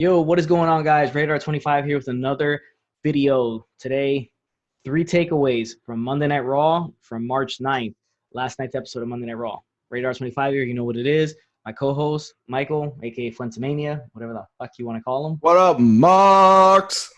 Yo, what is going on, guys? Radar 25 here with another video today. 3 takeaways from Monday Night Raw from March 9th, last night's episode of Monday Night Raw. Radar 25 here, you know what it is. My co-host, Michael, aka Flentomania, whatever the fuck you want to call him. What up, Marks?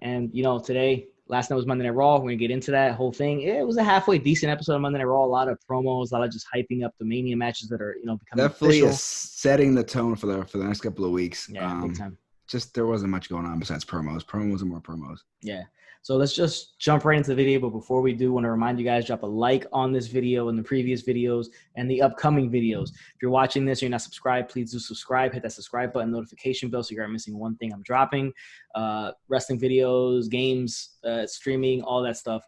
And, today, last night was Monday Night Raw. We're going to get into that whole thing. It was a halfway decent episode of Monday Night Raw. A lot of promos, a lot of just hyping up the Mania matches that are, becoming Definitely official. is setting the tone for the next couple of weeks. Yeah, big time. Just there wasn't much going on besides promos. Promos and more promos. Yeah. So let's just jump right into the video. But before we do, I want to remind you guys, drop a like on this video and the previous videos and the upcoming videos. If you're watching this or you're not subscribed, please do subscribe. Hit that subscribe button, notification bell so you aren't missing one thing I'm dropping. Wrestling videos, games, streaming, all that stuff.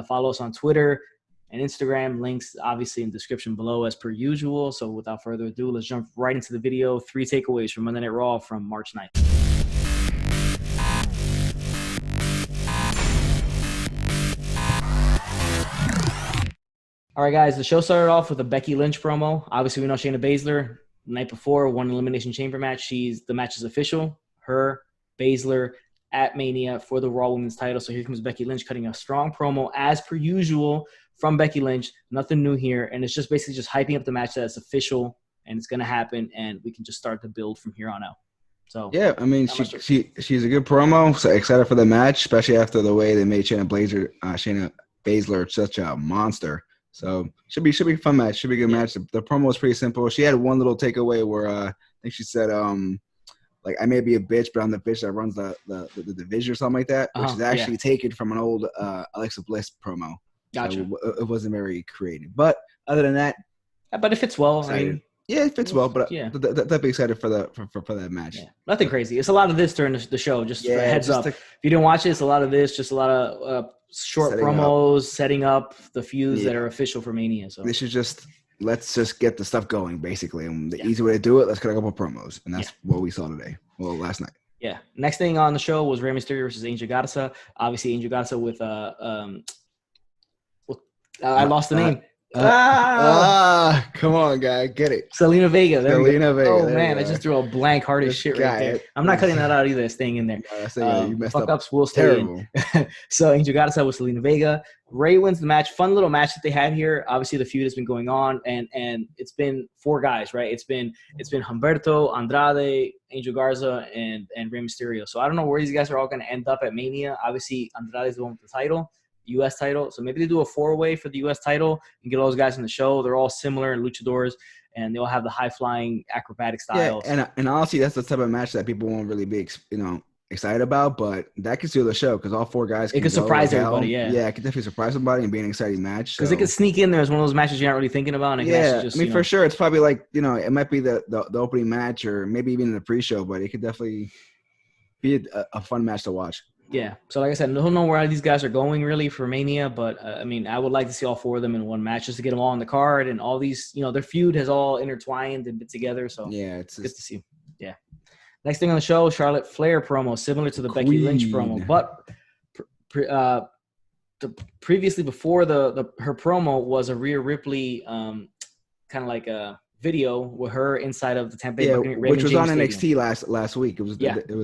Follow us on Twitter and Instagram. Links obviously in the description below as per usual. So without further ado, let's jump right into the video. 3 takeaways from Monday Night Raw from March 9th. All right, guys, the show started off with a Becky Lynch promo. Obviously, we know Shayna Baszler the night before won an Elimination Chamber match. The match is official. Her, Baszler at Mania for the Raw Women's title. So here comes Becky Lynch cutting a strong promo as per usual from Becky Lynch. Nothing new here. And it's just basically just hyping up the match that it's official and it's going to happen. And we can just start to build from here on out. So yeah, I mean, she's a good promo. So excited for the match, especially after the way they made Shayna Baszler such a monster. So should be a fun match. Should be a good match. The promo was pretty simple. She had one little takeaway where I think she said, like, I may be a bitch, but I'm the bitch that runs the division or something like that, which is actually taken from an old Alexa Bliss promo. Gotcha. So it wasn't very creative. But other than that, but it fits well. Excited. I mean, yeah, it fits well. But that'd be excited for that match. Yeah. Nothing crazy. It's a lot of this during the show. Just for a heads up. If you didn't watch it, it's a lot of this. Just a lot of short promos, setting up the feuds that are official for Mania. So this is let's just get the stuff going, basically. And the easy way to do it, let's cut a couple promos. And that's what we saw today. Well, last night. Yeah. Next thing on the show was Rey Mysterio versus Angel Garza. Obviously, Angel Garza with I lost the name. Come on, guy, get it. Zelina Vega. Zelina Vega. Oh man, I just threw a blank hard as shit right there. I'm not cutting that out either. It's staying in there. You messed up. Fuck-ups will stay in. So Angel Garza with Zelina Vega. Ray wins the match. Fun little match that they had here. Obviously, the feud has been going on, and it's been 4 guys, right? It's been Humberto, Andrade, Angel Garza, and Rey Mysterio. So I don't know where these guys are all going to end up at Mania. Obviously, Andrade is the one with the title. U.S. title. So maybe they do a 4-way for the U.S. title and get all those guys in the show. They're all similar in luchadors, and they'll have the high-flying acrobatic styles. Yeah, and honestly, that's the type of match that people won't really be, excited about, but that could steal the show because all 4 guys it could surprise everybody, yeah. Yeah, it could definitely surprise somebody and be an exciting match. Because it could sneak in there as one of those matches you're not really thinking about. And for sure. It's probably like, it might be the opening match or maybe even the pre-show, but it could definitely be a fun match to watch. Yeah. So like I said, I don't know where these guys are going really for Mania, but I mean, I would like to see all 4 of them in one match just to get them all on the card and all these, their feud has all intertwined and been together. So yeah, it's good to see. Yeah. Next thing on the show, Charlotte Flair promo, similar to the Becky Lynch promo, but previously before her promo was a Rhea Ripley kind of like a video with her inside of the Tampa Bay which was on NXT last week. It was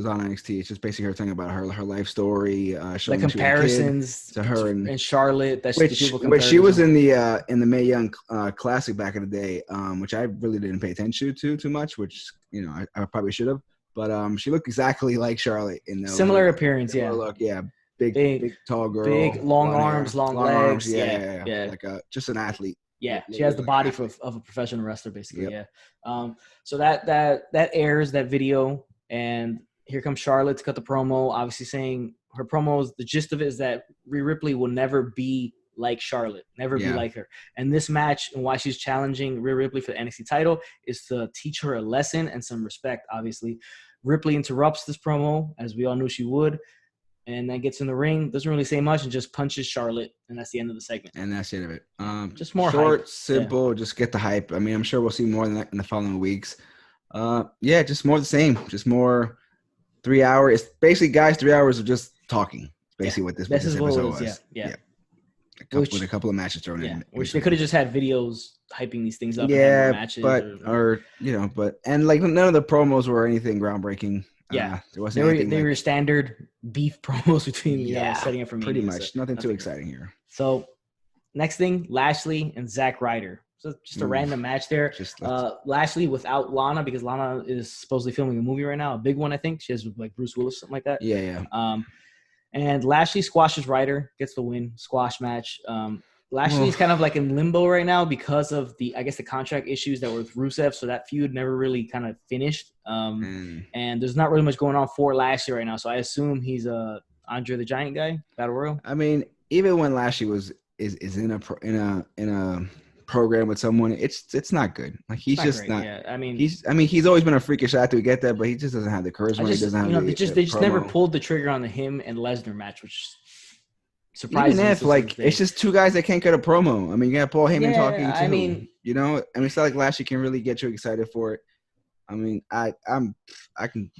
on NXT. It's just basically her talking about her life story, showing the comparisons to her and Charlotte. Which she was in the Mae Young Classic back in the day, which I really didn't pay attention to too much. Which I probably should have, but she looked exactly like Charlotte in those similar appearance. Yeah, look, big tall girl, big long arms, long legs. Yeah, like just an athlete. Yeah, she has the body of a professional wrestler, basically. Yep. Yeah. So that airs that video, and here comes Charlotte to cut the promo. Obviously, saying her promos. The gist of it is that Rhea Ripley will never be like Charlotte, never be like her. And this match and why she's challenging Rhea Ripley for the NXT title is to teach her a lesson and some respect. Obviously, Ripley interrupts this promo as we all knew she would. And then gets in the ring, doesn't really say much, and just punches Charlotte, and that's the end of the segment. And that's the end of it. Just more short, hype. simple, just get the hype. I mean, I'm sure we'll see more than that in the following weeks. Just more of the same. Just more 3 hours. It's basically, guys, 3 hours of just talking. It's basically what this episode was. Yeah. With a couple of matches thrown in. Which they could have just had videos hyping these things up. Yeah, matches but none of the promos were anything groundbreaking. Yeah, there wasn't anything they were standard beef promos between setting up for pretty Mania, much so nothing too exciting here. So next thing, Lashley and Zack Ryder. So just a random match there. Lashley without Lana because Lana is supposedly filming a movie right now, a big one I think. She has like Bruce Willis, something like that. Yeah. And Lashley squashes Ryder, gets the win, squash match. Lashley's kind of like in limbo right now because of the contract issues that were with Rusev, so that feud never really kind of finished. And there's not really much going on for Lashley right now, so I assume he's Andre the Giant guy, Battle Royal. I mean, even when Lashley is in a program with someone, it's not good. Like he's just not. Yeah, I mean, he's always been a freakish athlete. We get that, but he just doesn't have the charisma. He doesn't have they just never pulled the trigger on the him and Lesnar match, which surprising. Even if it's just two guys that can't get a promo. I mean, you got Paul Heyman talking too. I mean, it's not like Lashley can really get you excited for it. I mean, I'm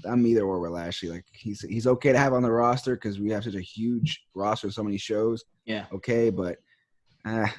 either or with Lashley. Like he's okay to have on the roster because we have such a huge roster of so many shows. Yeah. Okay, but at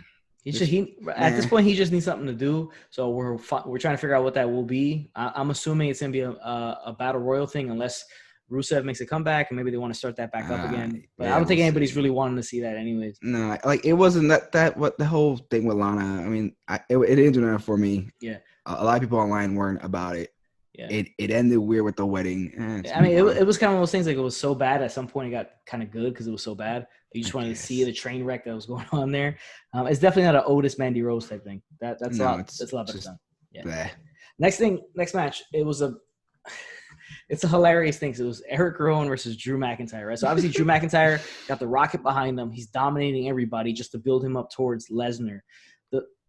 this point he just needs something to do. So we're trying to figure out what that will be. I'm assuming it's gonna be a battle royal thing unless Rusev makes a comeback and maybe they want to start that back up again. But I don't think anybody's really wanting to see that anyways. No, like it wasn't that what the whole thing with Lana. I mean, it didn't do that for me. Yeah. A lot of people online weren't about it. Yeah. It ended weird with the wedding. I mean, it was kind of one of those things like it was so bad at some point it got kind of good because it was so bad. You just wanted to see the train wreck that was going on there. It's definitely not an Otis Mandy Rose type thing. That's a lot better done. Yeah. Next match. It's a hilarious thing. So it was Eric Rowan versus Drew McIntyre, right? So obviously Drew McIntyre got the rocket behind him. He's dominating everybody just to build him up towards Lesnar.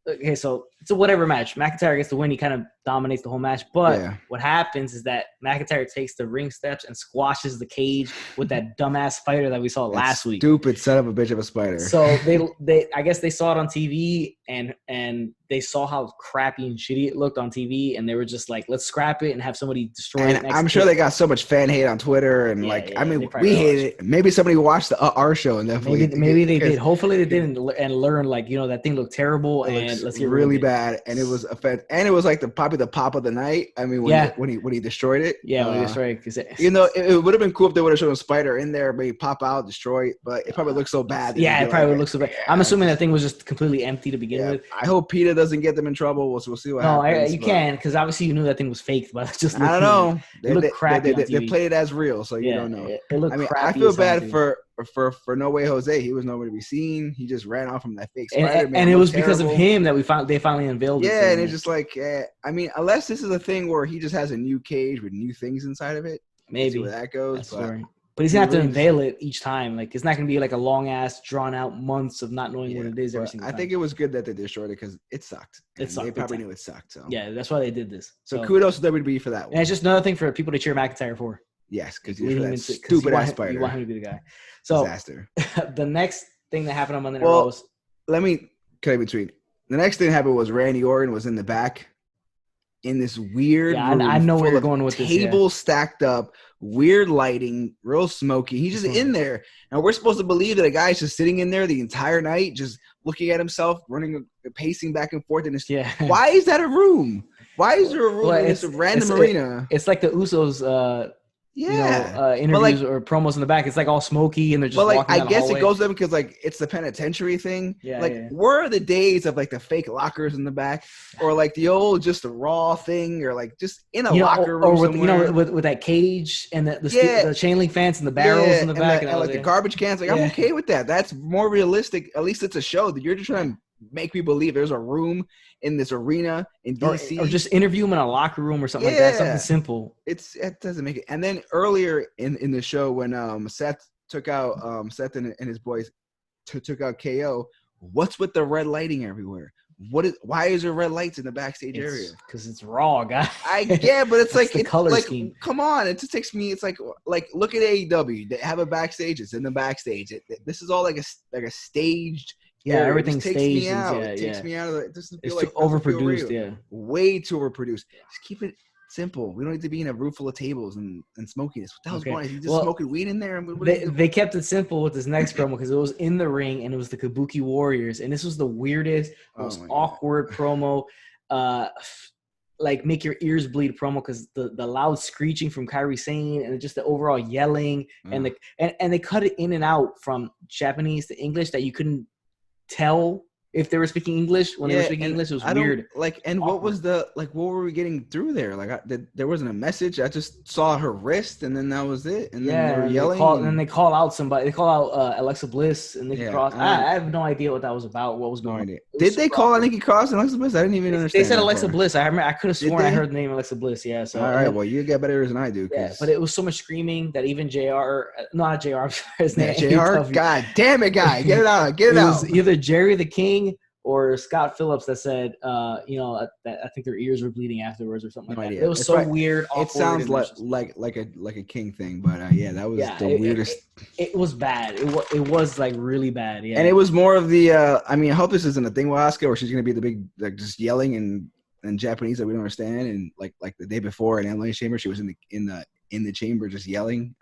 Okay, so it's a whatever match. McIntyre gets the win. He kind of dominates the whole match. But what happens is that McIntyre takes the ring steps and squashes the cage with that dumbass spider that we saw last week. Stupid son of a bitch of a spider. So I guess they saw it on TV and they saw how crappy and shitty it looked on TV, and they were just like, let's scrap it and have somebody destroy it. I'm sure they got so much fan hate on Twitter and we hate it. Maybe somebody watched our show and definitely maybe they did. Hopefully they did and learn that thing looked terrible and let's get really bad, and it was and it was like probably the pop of the night. I mean, when he destroyed it. Yeah, when he destroyed it. It would have been cool if they would have shown a spider in there, maybe pop out, destroy it, but it probably looks so bad. Yeah, it probably would look so bad. I'm assuming that thing was just completely empty to begin with. I hope PETA doesn't get them in trouble. We'll see what happens. No, you can, because obviously you knew that thing was fake, but just I don't know. It looked crappy. They played it as real, so you don't know. It looked crappy. I feel bad for No Way Jose. He was nowhere to be seen. He just ran off from that fake spider. And it was because of him that they finally unveiled it. Yeah, and it's just like, I mean, unless this is a thing where he just has a new cage with new things inside of it. Maybe see where that goes. But he's gonna have to unveil it each time. Like it's not gonna be like a long ass, drawn out months of not knowing what it is every single time. I think it was good that they destroyed it because it sucked. They probably knew it sucked. So yeah, that's why they did this. So kudos to WWE for that one. And it's just another thing for people to cheer McIntyre for. Yes, because he's stupid ass spider. You want him to be the guy. So disaster. The next thing that happened on Monday Night Raw was. Let me cut in between. The next thing that happened was Randy Orton was in the back. In this weird room, I know where you're going with this. Tables stacked up, weird lighting, real smoky. He's just in there. And we're supposed to believe that a guy's just sitting in there the entire night, just looking at himself, pacing back and forth. And why is that a room? Why is there a room in this random arena? It's like the Usos interviews or promos in the back. It's like all smoky and they're just walking down the hallway. It goes to them because like it's the penitentiary thing. Where are the days of like the fake lockers in the back or like the old just the raw thing or like just in a locker room or with that cage and the chain link fence and the barrels in the back and like the garbage cans. Like I'm okay with that. That's more realistic. At least it's a show that you're just trying to make me believe there's a room in this arena in DC. Or just interview him in a locker room or something like that. Something simple. It doesn't make it. And then earlier in the show when Seth took out Seth and his boys took out KO, what's with the red lighting everywhere? Why is there red lights in the backstage area? Because it's Raw, guy. But it's like the color scheme. Come on, it just takes me. It's like look at AEW. They have a backstage. It's in the backstage. This is all like a staged. Yeah, everything's staged. It takes me out of it. Doesn't feel like overproduced. Yeah, way too overproduced. Just keep it simple. We don't need to be in a room full of tables and smokiness. What the hell's going on? You just smoking weed in there? They kept it simple with this next promo because it was in the ring and it was the Kabuki Warriors and this was the weirdest, most awkward promo. like make your ears bleed promo because the loud screeching from Kairi Sane and just the overall yelling and and they cut it in and out from Japanese to English that you couldn't tell if they were speaking English when they were speaking English. It was weird. What was what were we getting through there? There wasn't a message. I just saw her wrist, and then that was it. And then they were yelling. And then they call out somebody. They call out Alexa Bliss and Nikki Cross. I have no idea what that was about. What was going on? Did they call out Nikki Cross and Alexa Bliss? I didn't even understand. They said Alexa Bliss. I remember. I could have sworn I heard the name Alexa Bliss. Yeah. So all right. Well, you get better than I do. Yeah. But it was so much screaming that even not JR. I'm sorry, his name. JR. God damn it, guy. Get it out. Get it out. It was either Jerry the King or Scott Phillips that said, that I think their ears were bleeding afterwards or something like that. It was weird. It sounds like a King thing, but that was the weirdest. It was bad. It was like really bad. Yeah. And it was more of the. I hope this isn't a thing with Asuka where she's gonna be the big just yelling in Japanese that we don't understand, and like the day before in Elimination Chamber she was in the chamber just yelling.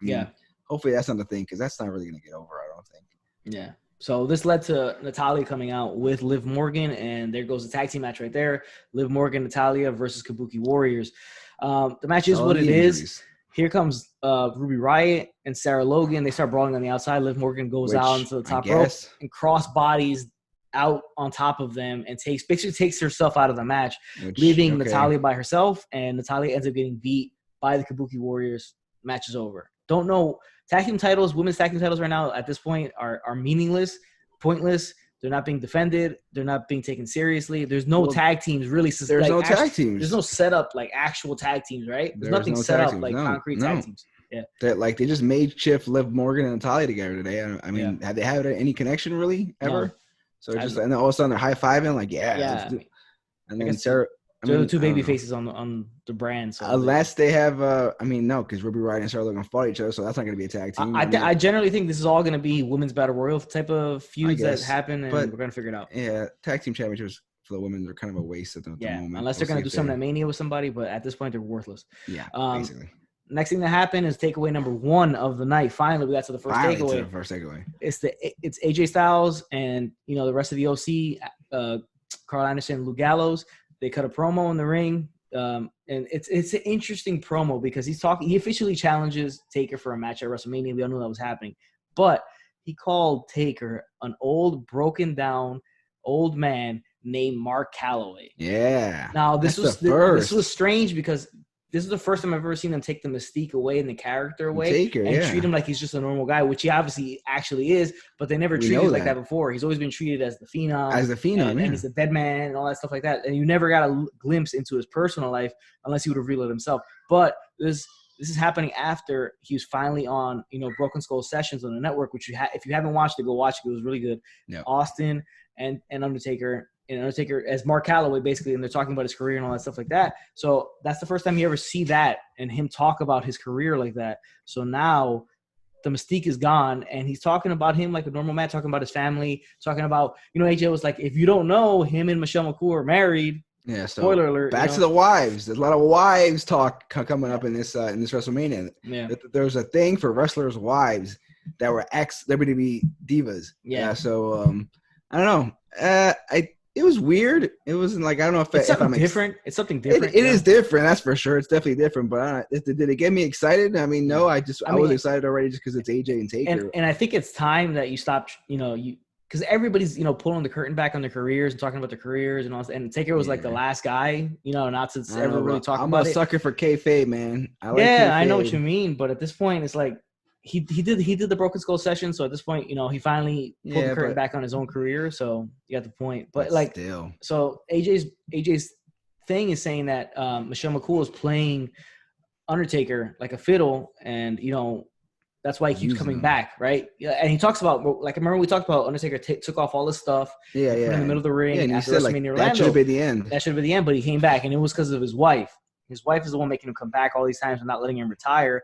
Hopefully that's not the thing because that's not really gonna get over. I don't think. Yeah. So this led to Natalya coming out with Liv Morgan, and there goes the tag team match right there. Liv Morgan, Natalya versus Kabuki Warriors. The match is what it is. Here comes Ruby Riott and Sarah Logan. They start brawling on the outside. Liv Morgan goes out into the top rope and cross bodies out on top of them and basically takes herself out of the match, leaving Natalya by herself, and Natalya ends up getting beat by the Kabuki Warriors. Match is over. Don't know. Tag team titles, women's tag team titles right now at this point are meaningless, pointless. They're not being defended. They're not being taken seriously. There's no tag teams really. There's no tag teams. There's no setup like actual tag teams, right? There's nothing set up like concrete tag teams. Yeah. They just made shift Liv Morgan and Natalya together today. Have they had any connection really ever? No. So and then all of a sudden they're high fiving like and then Sarah. They're the two baby faces on the brand. So unless they have, no, because Ruby Riott and Sarah Logan fought each other, so that's not going to be a tag team. I generally think this is all going to be women's battle royal type of feuds that happen, and we're going to figure it out. Yeah, tag team championships for the women are kind of a waste at the moment. Unless they're going to do something at Mania with somebody, but at this point they're worthless. Yeah, basically. Next thing that happened is takeaway number 1 of the night. Finally, we got to the first takeaway. It's AJ Styles and the rest of the OC, Carl Anderson, Luke Gallows. They cut a promo in the ring, and it's an interesting promo because he officially challenges Taker for a match at WrestleMania. We all knew that was happening, but he called Taker an old, broken down old man named Mark Calloway. Yeah. Now this was strange because this is the first time I've ever seen them take the mystique away and the character away and treat him like he's just a normal guy, which he obviously actually is, but they never treated him like that before. He's always been treated as the Phenom. And he's the dead man and all that stuff like that. And you never got a glimpse into his personal life unless he would reveal it himself. But this is happening after he was finally on, Broken Skull Sessions on the network, which if you haven't watched it, go watch it. It was really good. Yep. Austin and Undertaker. And Undertaker as Mark Calloway, basically, and they're talking about his career and all that stuff like that. So that's the first time you ever see that and him talk about his career like that. So now the mystique is gone, and he's talking about him like a normal man, talking about his family, talking about, AJ was like, if you don't know, him and Michelle McCool are married. Yeah, so spoiler alert. Back to the wives. There's a lot of wives talk coming up in this WrestleMania. Yeah. There's a thing for wrestlers' wives that were WWE divas. Yeah. So I don't know. It was weird. It wasn't like, I don't know if it's something different. It's something different. It is different, that's for sure. It's definitely different. But did it get me excited? No. I was excited already just because it's AJ and Taker. And I think it's time that you stop. Because everybody's pulling the curtain back on their careers and talking about their careers and all. And Taker was like the last guy. Not to ever really talk about it. I'm a sucker for kayfabe, man. I know what you mean. But at this point, it's like. He did the Broken Skull session, so at this point, he finally pulled the curtain back on his own career. So you got the point. But so AJ's thing is saying that Michelle McCool is playing Undertaker like a fiddle, and that's why he keeps coming back, right? Yeah, and he talks about remember we talked about Undertaker took off all this stuff, put in the middle of the ring, and he said Orlando. That should have been the end. That should have been the end, but he came back, and it was because of his wife. His wife is the one making him come back all these times and not letting him retire.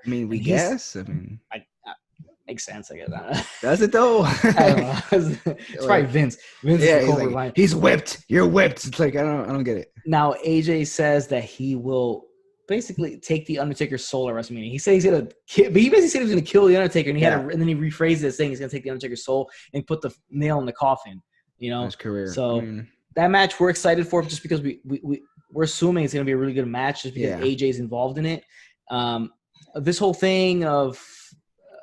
Makes sense, I guess. Does it though? I don't know. It's probably Vince. Vince is he's whipped. You're whipped. It's like I don't get it. Now AJ says that he will basically take the Undertaker's soul at WrestleMania. He said he's gonna, but he basically said he was gonna kill the Undertaker, and and then he rephrased it saying he's gonna take the Undertaker's soul and put the nail in the coffin. His career. So that match we're excited for just because we're assuming it's going to be a really good match just because Yeah. AJ's involved in it. This whole thing of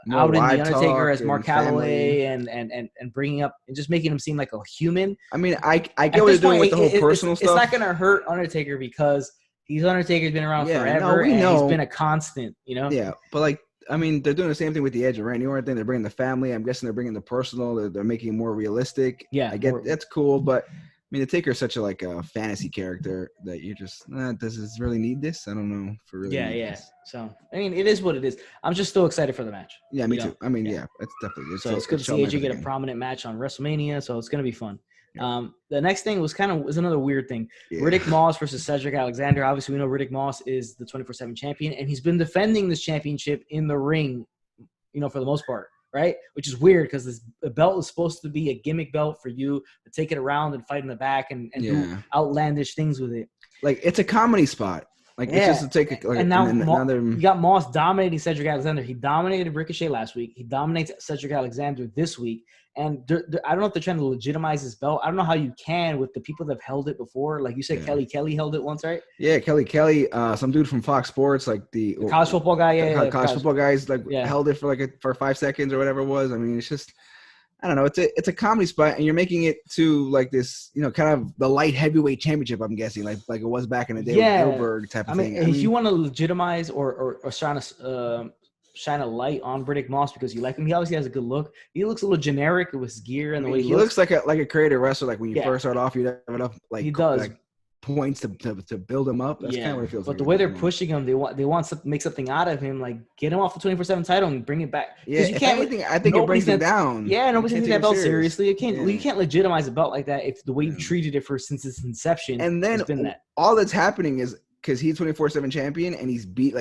More outing the wide Undertaker talk as Mark and family. Calloway and bringing up and just making him seem like a human. I mean, I get At what this they're doing point, with the whole personal it's stuff. not going to hurt Undertaker because Undertaker's been around Yeah, no, forever we and he's know. been a constant, you know? Yeah, but like, I mean, they're doing the same thing with the Edge and Randy Orton thing. They're bringing the family. I'm guessing they're bringing the personal. They're making it more realistic. Yeah, I get that's cool, but I mean, the Taker is such a fantasy character that you just does this really need this? I don't know for really. Yeah. This. So I mean, it is what it is. I'm just still excited for the match. Yeah, me too. I mean, yeah, it's definitely. So it's good to see AJ get a prominent match on WrestleMania. So it's gonna be fun. Yeah. The next thing was another weird thing. Yeah. Riddick Moss versus Cedric Alexander. Obviously, we know Riddick Moss is the 24/7 champion, and he's been defending this championship in the ring, you know, for the most part, right? Which is weird because this belt is supposed to be a gimmick belt for you to take it around and fight in the back and do outlandish things with it. Like it's a comedy spot. Like it's just to take a, like, and now you got Moss dominating Cedric Alexander. He dominated Ricochet last week. He dominates Cedric Alexander this week. And I don't know if they're trying to legitimize this belt. I don't know how you can with the people that have held it before. Like you said, Kelly held it once, right? Yeah, Kelly. Some dude from Fox Sports, like the college football guy. College football guys, held it for 5 seconds or whatever it was. I mean, it's just, I don't know. It's a comedy spot, and you're making it to like this, you know, kind of the light heavyweight championship. I'm guessing, like it was back in the day with Goldberg type of thing. If you want to legitimize or trying to shine a light on Riddick Moss because you like him, he obviously has a good look. He looks a little generic with his gear and the way he looks like a creative wrestler. Like when you first start off, you have enough he does. Like points to build him up. That's kind of what it feels like. But the way they're pushing him, they want to make something out of him, like get him off the 24/7 title and bring it back. Yeah, you can't. I think it brings him down. Yeah, nobody's taking that belt seriously. You can't legitimize a belt like that if the way you've treated it since its inception. And then all that's happening is because he's 24/7 champion and he beat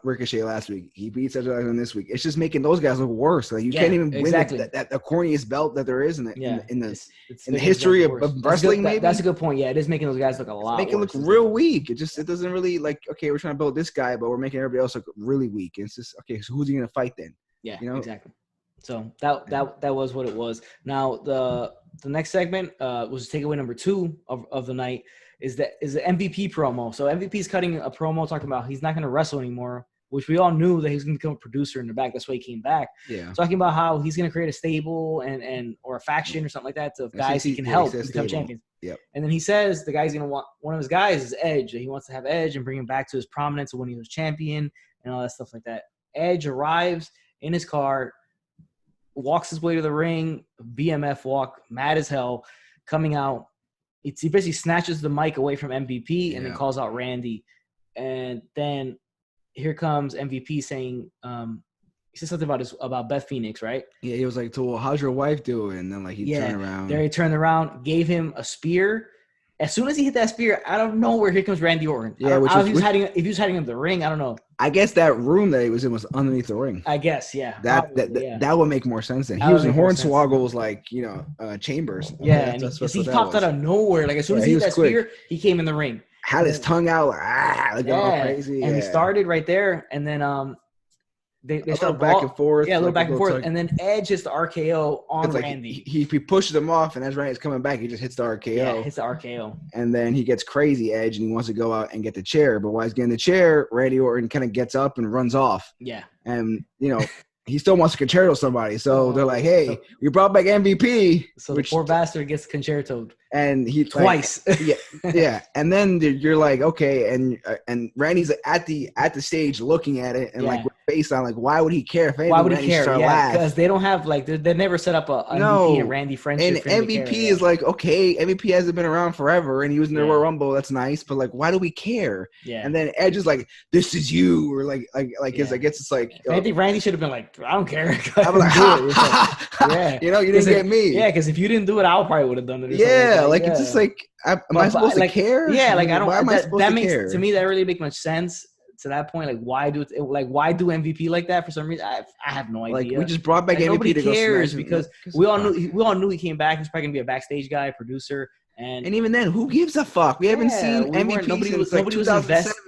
Ricochet last week. He beat Cedric Alexander this week. It's just making those guys look worse. Like you can't even win that the corniest belt that there is in the history of wrestling. Maybe that's a good point. Yeah, it is making those guys look a lot. Make it look real weak. It doesn't really like. Okay, we're trying to build this guy, but we're making everybody else look really weak. And it's just okay. So who's he gonna fight then? Yeah, you know? Exactly. So that was what it was. Now the next segment was takeaway number 2 of the night. Is the MVP promo. So MVP's cutting a promo talking about he's not going to wrestle anymore, which we all knew that he was going to become a producer in the back. That's why he came back. Yeah. Talking about how he's going to create a stable or a faction or something like that of guys he can help become champions. Yep. And then he says the guy's going to want one of his guys is Edge. He wants to have Edge and bring him back to his prominence of when he was champion and all that stuff like that. Edge arrives in his car, walks his way to the ring, BMF walk, mad as hell, coming out. He basically snatches the mic away from MVP and then calls out Randy. And then here comes MVP saying, he said something about Beth Phoenix, right? Yeah, he was like, well, how's your wife doing? And then he turned around. There he turned around, gave him a spear. As soon as he hit that spear, out of nowhere, here comes Randy Orton. Yeah, if he was hiding in the ring, I don't know. I guess that room that he was in was underneath the ring. I guess, yeah. That would make more sense then. He was in Hornswoggle's chambers. Yeah, and he popped out of nowhere. Like as soon as he hit that spear, he came in the ring. Had his tongue out all crazy. And he started right there, and then they start back and forth. Yeah, a little back and forth. And then Edge hits the RKO on Randy. He pushes him off, and as Randy's coming back, he just hits the RKO. Yeah, hits the RKO. And then he gets crazy, Edge, and he wants to go out and get the chair. But while he's getting the chair, Randy Orton kind of gets up and runs off. Yeah. And, he still wants to concerto somebody. So they're like, hey, we brought back MVP. So the poor bastard gets concertoed. And he twice. Yeah. And then you're like, okay, and Randy's at the stage looking at it and with face on, why would he care? Why would he care? Yeah, because they don't have they never set up a MVP and Randy friendship. And MVP is okay, MVP hasn't been around forever, and he was in the Royal Rumble. That's nice, but why do we care? Yeah. And then Edge is like, this is you, or I guess it's like. I think Randy should have been like, I don't care. I'm like, you didn't get me. Yeah, because if you didn't do it, I probably would have done it. It's just am I supposed to care? Yeah, I don't. Why am I supposed to care? To me, that really make much sense. To that point, why do MVP like that for some reason? I have no idea. We just brought back MVP. Nobody to cares because we all knew he came back. He's probably gonna be a backstage guy, producer, and even then, who gives a fuck? We haven't seen MVP.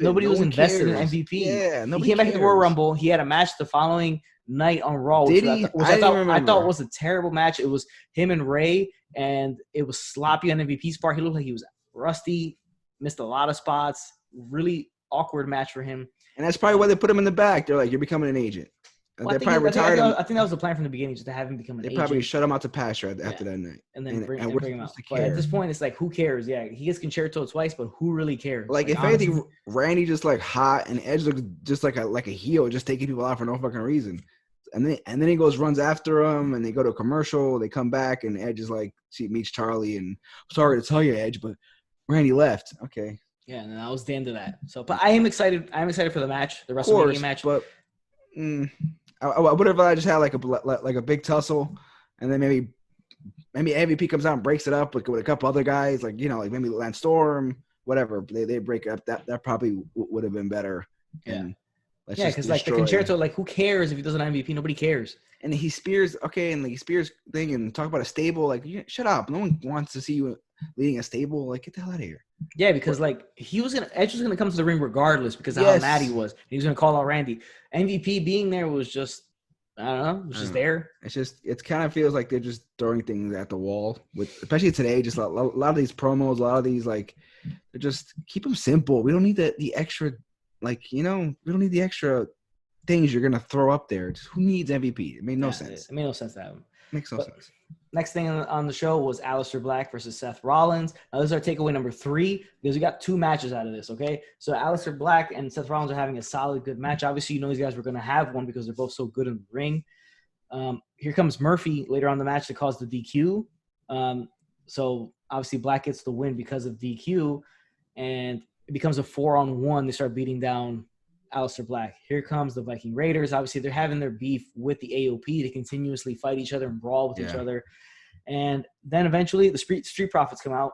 Nobody was invested in MVP. Yeah, he came back at the Royal Rumble. He had a match the following night on Raw, which I thought was a terrible match. It was him and Ray, and it was sloppy on MVP's part. He looked like he was rusty. missed a lot of spots. Really awkward match for him. And that's probably why they put him in the back. They're like, you're becoming an agent. And Well, they probably retired him. I think that was the plan from the beginning, just to have him become an They agent. probably shut him out to pasture after that night. And then bring him out. To But at this point, it's like, who cares? Yeah, he gets concerto twice, but who really cares? Like if honestly, anything, Randy just like hot, and Edge looks just like a heel, just taking people out for no fucking reason. And then he runs after him, and they go to a commercial. They come back, and Edge is like, she meets Charlie, and sorry to tell you, Edge, but Randy left. Okay. Yeah, and that was the end of that. So, but I am excited. I'm excited for the match, the WrestleMania match. But I would have just had like a big tussle, and then maybe MVP comes out and breaks it up with a couple other guys, like like maybe Lance Storm, whatever. They break up. That probably would have been better. Yeah. Because like the concerto, like who cares if he does an MVP? Nobody cares. And he spears, and he spears thing, and talk about a stable. Like, shut up! No one wants to see you leading a stable. Like, get the hell out of here. Yeah, because like Edge was gonna come to the ring regardless because of how mad he was. He was gonna call out Randy. MVP being there was just, I don't know, it was just there. It kind of feels like they're just throwing things at the wall especially today. Just a lot of these promos, a lot of these like, they're just keep them simple. We don't need the extra, we don't need the extra things you're gonna throw up there. Just, who needs MVP? It made no sense. It made no sense to have him. Makes no sense. Next thing on the show was Aleister Black versus Seth Rollins. Now, this is our takeaway number 3 because we got 2 matches out of this, okay? So Aleister Black and Seth Rollins are having a solid, good match. Obviously, these guys were going to have one because they're both so good in the ring. Here comes Murphy later on in the match to cause the DQ. So obviously, Black gets the win because of DQ, and it becomes a 4-on-1. They start beating down Aleister Black. Here comes the Viking Raiders. Obviously, they're having their beef with the AOP. They continuously fight each other and brawl with each other. And then eventually the Street Profits come out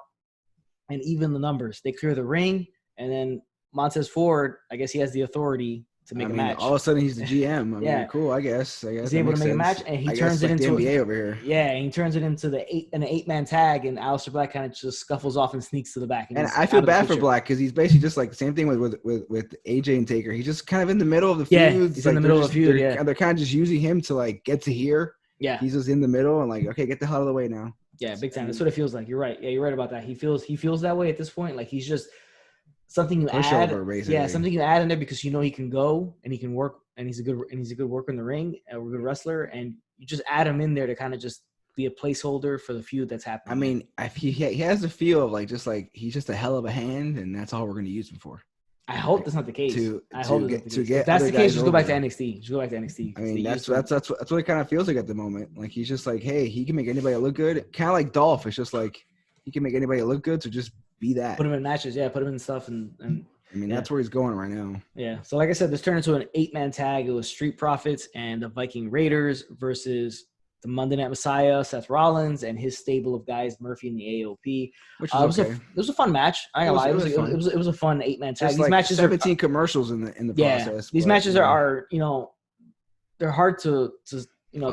and even the numbers. They clear the ring, and then Montez Ford, I guess he has the authority to make a match. All of a sudden, he's the GM. I mean, cool, I guess. He's able to make a match, and he turns it into the NBA over here. Yeah, and he turns it into an 8-man tag, and Aleister Black kind of just scuffles off and sneaks to the back. And I feel bad for Black because he's basically just like the same thing with AJ and Taker. He's just kind of in the middle of the feud. Yeah, he's in the middle of the feud. And they're kind of just using him to like get to here. Yeah, he's just in the middle and like, okay, get the hell out of the way now. Yeah, big time. That's what it feels like. You're right. Yeah, you're right about that. He feels that way at this point. Like he's just something you add. Yeah, something you add in there because he can go and he can work and he's a good worker in the ring, a good wrestler, and you just add him in there to kind of just be a placeholder for the feud that's happening. I mean, he has the feel of like he's just a hell of a hand, and that's all we're going to use him for. I hope that's not the case. If that's the case, just go back to NXT. Just go back to NXT. I mean, that's what it kind of feels like at the moment. Like he's just like, hey, he can make anybody look good. Kind of like Dolph. It's just like he can make anybody look good. So just be that. Put him in matches. Yeah, put him in stuff. And I mean, that's where he's going right now. Yeah. So like I said, this turned into an 8-man tag. It was Street Profits and the Viking Raiders versus the Monday Night Messiah, Seth Rollins, and his stable of guys, Murphy and the AOP. Which is okay. It was a fun match. I ain't gonna lie. It was a fun 8-man tag. These matches 17 commercials in the process. These matches are they're hard to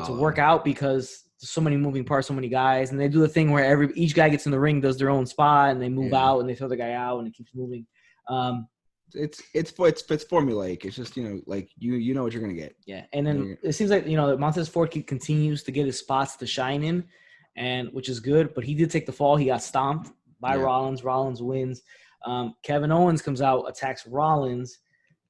work out because there's so many moving parts, so many guys, and they do the thing where each guy gets in the ring, does their own spot, and they move out and they throw the guy out, and it keeps moving. It's formulaic. It's just like you know what you're gonna get. Yeah, and then it seems like Montez Ford continues to get his spots to shine in, and which is good. But he did take the fall. He got stomped by Rollins. Rollins wins. Kevin Owens comes out, attacks Rollins,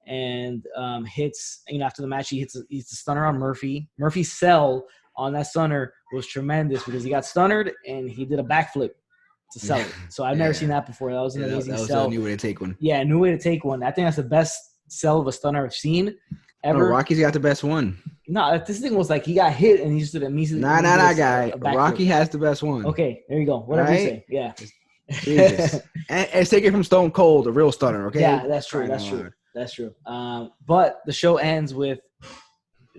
and hits. After the match, he's the stunner on Murphy. Murphy's sell on that stunner was tremendous because he got stunnered and he did a backflip to sell it. So I've never seen that before. That was an amazing sell. That was a new way to take one. Yeah, a new way to take one. I think that's the best sell of a stunner I've seen ever. No, Rocky's got the best one. No, this thing was like he got hit and he just did immediately. Nah, guy. Rocky has the best one. Okay, there you go. Whatever you say. Yeah. Jesus. and take it from Stone Cold, the real stunner, okay? Yeah, that's true. That's true. But the show ends with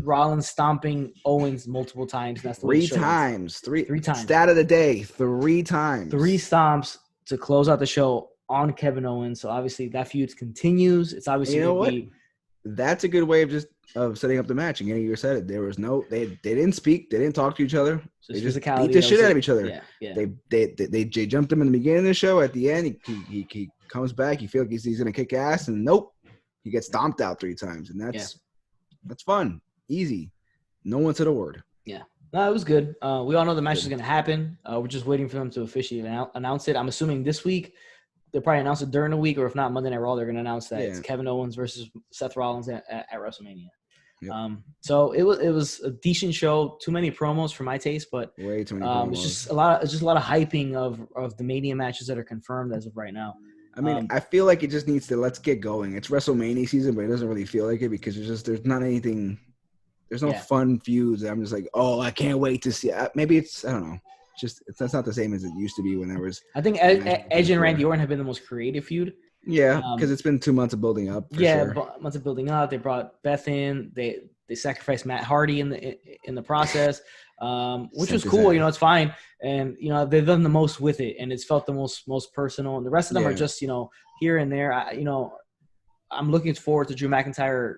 Rollins stomping Owens multiple times. And that's the three times. Three times. Stat of the day, 3 times. 3 stomps to close out the show on Kevin Owens. So obviously that feud continues. It's obviously that's a good way of setting up the match. And you said it. There was they didn't speak. They didn't talk to each other. They just beat the shit out of each other. Yeah. They jumped him in the beginning of the show. At the end, he comes back. You feel like he's gonna kick ass, and nope, he gets stomped out 3 times, and that's fun. Easy. No one said a word. Yeah. No, it was good. We all know the match is going to happen. We're just waiting for them to officially announce it. I'm assuming this week they'll probably announce it during the week, or if not Monday Night Raw, they're gonna announce that it's Yeah. Kevin Owens versus Seth Rollins at WrestleMania. Yep. So it was a decent show. Too many promos for my taste, but Way too many promos. it's just a lot of hyping of the Mania matches that are confirmed as of right now. I mean, I feel like it just needs to let's get going. It's WrestleMania season, but it doesn't really feel like it because there's not anything. There's no fun feuds. I'm just like, oh, I can't wait to see. Maybe it's I don't know. That's not the same as it used to be when there was. I think Edge and Randy Orton have been the most creative feud. Yeah, because it's been 2 months of building up. Months of building up. They brought Beth in. They sacrificed Matt Hardy in the process, which was cool. You know, it's fine, and you know they've done the most with it, and it's felt the most personal. And the rest of them are just here and there. I'm looking forward to Drew McIntyre,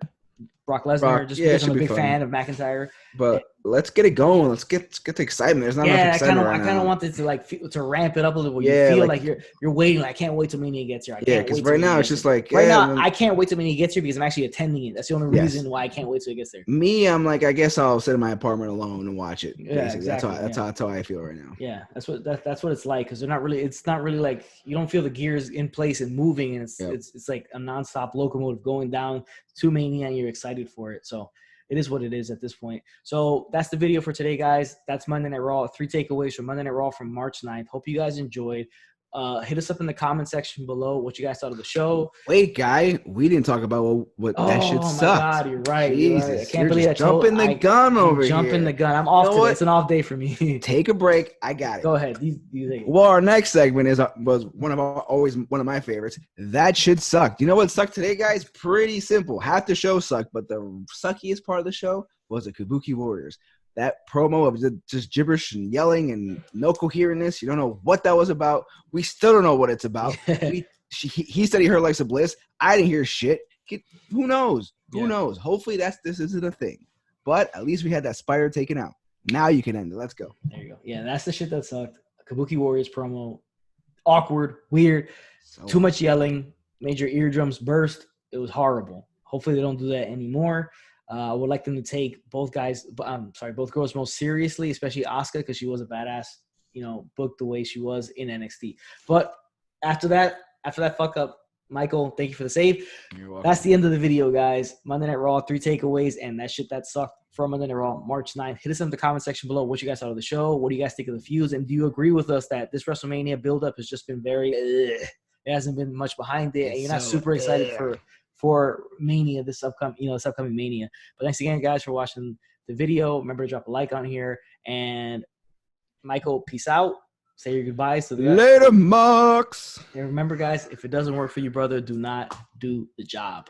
Brock Lesnar, just because I'm a big fan of McIntyre. But let's get it going. Let's get the excitement. There's not enough excitement I kind of wanted to to ramp it up a little bit. You feel like you're waiting. Like, I can't wait till Mania gets here. Because right now it's just like now I can't wait till Mania gets here because I'm actually attending it. That's the only reason why I can't wait till it gets there. Me, I'm like, I guess I'll sit in my apartment alone and watch it. Yeah, exactly. That's how I feel right now. Yeah, that's what it's like because it's not really like you don't feel the gears in place and moving, and it's like a nonstop locomotive going down to Mania, and you're excited for it. So it is what it is at this point. So that's the video for today, guys. That's Monday Night Raw. 3 takeaways from Monday Night Raw from March 9th. Hope you guys enjoyed. Hit us up in the comment section below what you guys thought of the show. Wait, guy, we didn't talk about what that shit sucked. Oh, my God, you're right. Jesus, you're right. I can't believe jumping the gun over here. Jumping the gun. I'm off today. It's an off day for me. Take a break. I got it. Go ahead. You take it. Well, our next segment was always one of my favorites. That shit sucked. You know what sucked today, guys? Pretty simple. Half the show sucked, but the suckiest part of the show was the Kabuki Warriors. That promo of just gibberish and yelling and no coherentness. You don't know what that was about. We still don't know what it's about. He said he heard Alexa Bliss. I didn't hear shit. Who knows? Who knows? Hopefully this isn't a thing. But at least we had that spider taken out. Now you can end it. Let's go. There you go. Yeah, that's the shit that sucked. Kabuki Warriors promo. Awkward. Weird. Too much yelling. Made your eardrums burst. It was horrible. Hopefully they don't do that anymore. I would like them to take both girls most seriously, especially Asuka, because she was a badass, booked the way she was in NXT. But after that fuck up, Michael, thank you for the save. You're welcome. That's the end of the video, guys. Monday Night Raw, 3 takeaways, and that shit that sucked from Monday Night Raw, March 9th. Hit us in the comment section below what you guys thought of the show. What do you guys think of the feuds? And do you agree with us that this WrestleMania buildup has just been very it hasn't been much behind it, and you're not super excited for Mania, this upcoming Mania. But thanks again, guys, for watching the video. Remember to drop a like on here. And Michael, peace out. Say your goodbyes to the guys. Later, Marks. And remember, guys, if it doesn't work for you, brother, do not do the job.